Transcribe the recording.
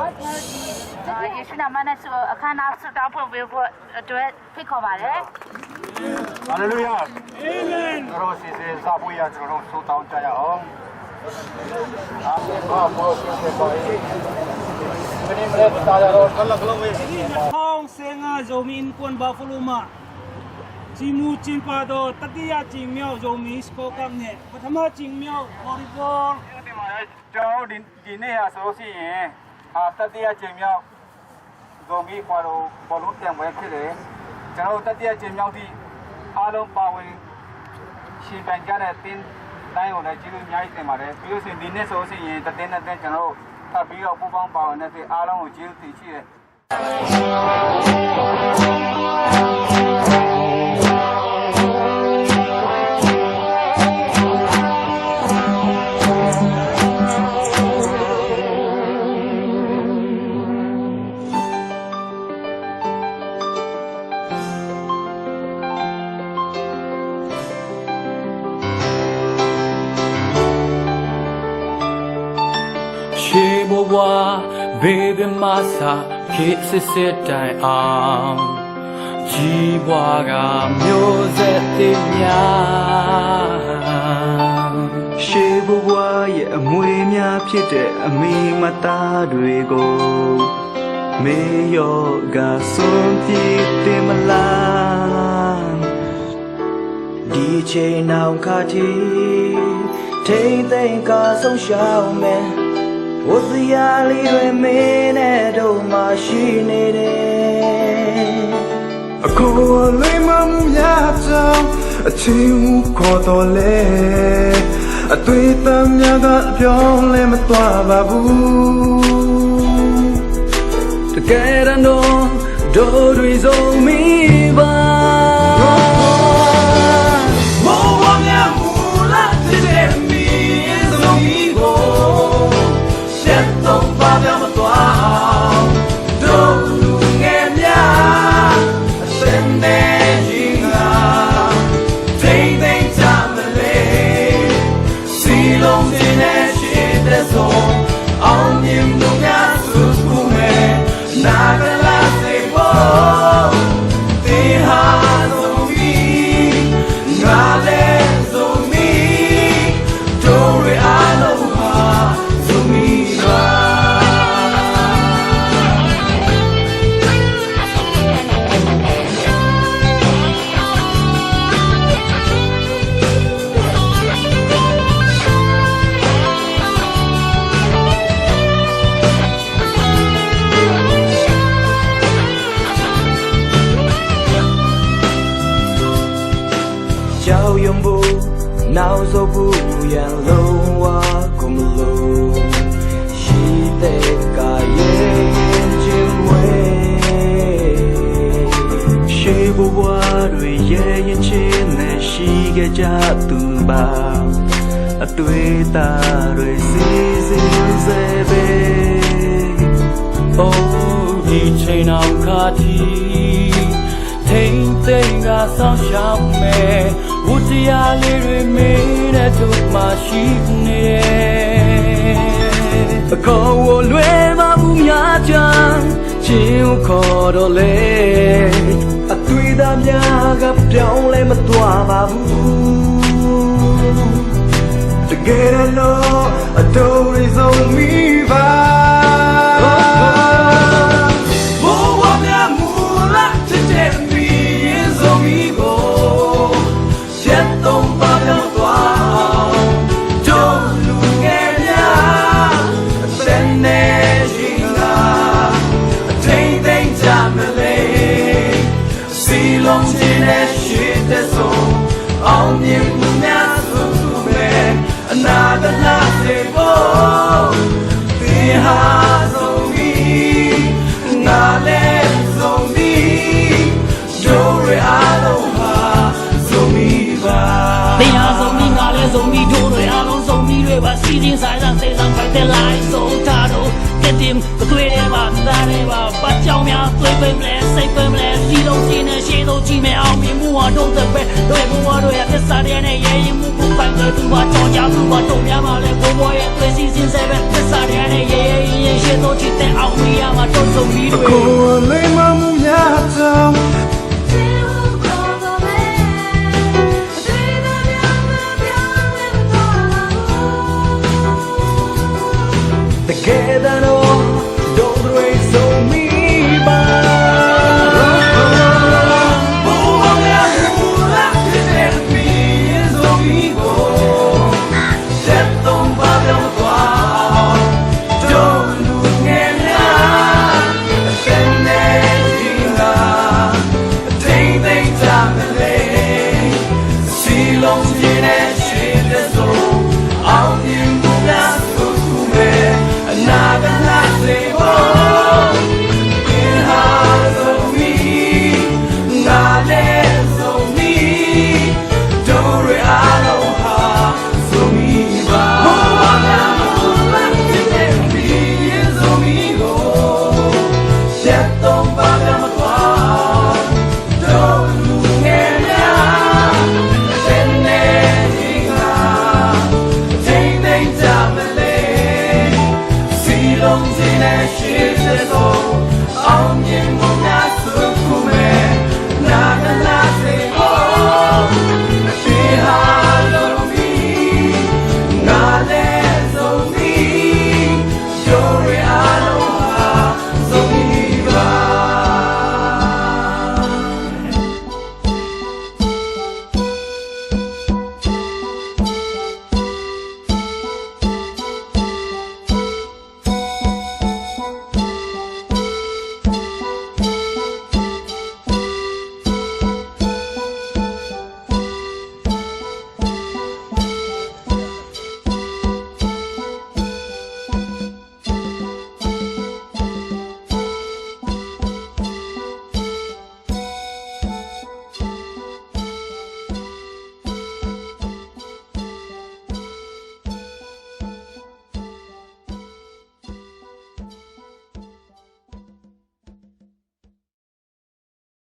ယေရှုနာမနဲ့ဆိုအခမ်းအနားဆုတောင်းဖွင့်ပေးဖို့အတွက်ဖိတ်ခေါ်ပါတယ် ဟာလေလုယာအာမင်ကျွန်တော်စီစဉ်စာပွေးရကျွန်တော်ဆုတောင်းကြရအောင်အာဘောစီစဉ်ပါရေးဘယ်နည်းမလဲတာရတော့ကလကလုံးဝေး Hong senga zomin pon buffalo ma chimu chimpado tatia chingmyo zomi skokam ne pathama chingmyo volleyball ဒီမှာကျွန်တော်ဒီနေ့ဟာဆိုလို့ရှိရင်တတိယကျင်းမြောက်ဇုံမီခွာတော့ဘောလုံးပြန်ပွဲဖြစ်တယ်ကျွန်တော်တတိယကျင်းမြောက်ที่အားလုံးပါဝင်ရှင်ပန်ကြတဲ့တင်းတိုင်းကိုလည်းကျေးဇူးအများကြီးတင်ပါတယ်ပြီးလို့ရှိရင်ဒီနေ့ဆိုလို့ရှိရင်တတင်းနဲ့တင်းကျွန်တော်ထပ်ပြီးတော့ပူပေါင်းပါဝင်တဲ့အားလုံးကိုကျေးဇူးတင်ရှိတယ်Baby masa kisse sitter am Jiwaga music nya Shebuwa ye amwe nya phitတဲ့အမေမသားတွေကိုမေယောကဆုံးပြတင်မလားဒီချိန်နောက်ခါတီထိမ့်သိမ့်ကဆုံးရှောင်းမယ်ဝတ်စရာလေးတွေမင်းနဲ့တို့မှရှိနေတယ်အခုလေးမမှုများကြောင်အချင်းခေါ်တော်လဲအတွေ့အကြုံများကအပြောင်းလဲမသွားပါဘူးတကယ်တော့တို့တွေစုံမိပါမောဝမြမူလာတဲ့မင်းစုံမိကိုdon't bother me to all don't do get me send it take time to lay see long in a shit that's all on you no got to me not gonna say oh they have on me not let on me don't I know to me Chào yong bu nào zo bu yan lo wa kum lo shi te ka ye jin we shi bu wa rui ye yin chin ne shi ge ja tu ba a tui ta rui si si se be Oh di chain nào kha thi Thing thing ga song shop me Wutia liri me na tu ma shi ne Ko wo lue ma bu nya chan Chiu ko do le A tui da mya ga pyaung le ma twa ba bu Together no a do is on me ba Ông những nhà xuống về Another last day oh Vì hà dòng mi Nga lên dòng mi Đô rê á lâu hà dòng mi va Vì hà dòng mi Nga lên dòng mi Đô rê á lâu dòng mi Rê bà xí riêng sai rằng sẽ rằng phải tên lại Sống ta đâu Kết tim Có tuê đê bà Ta đê bà Bắt cháu mẹ Tuê phê mẹ Xây phê mẹ Đi đông xin Xê ဆုံးကြည့်မယ်အောင်မြင်မှုဟာတို့တဲ့ပဲတို့ရဲ့ဘဝတို့ရဲ့သစ္စာတွေနဲ့ရဲရင်မှုကိုပိုင်တယ်သူကကြော်ကြသူကတုံများပါလေဘဝရဲ့သွေးစည်းစင်ဆက်ပဲသစ္စာတွေနဲ့ရဲရင်ရှေ့ဆုံးချစ်တဲ့အောင်မြင်ရမှာတို့ဆုံးပြီးတွေ ကိုယ်လေးမမှုများတာ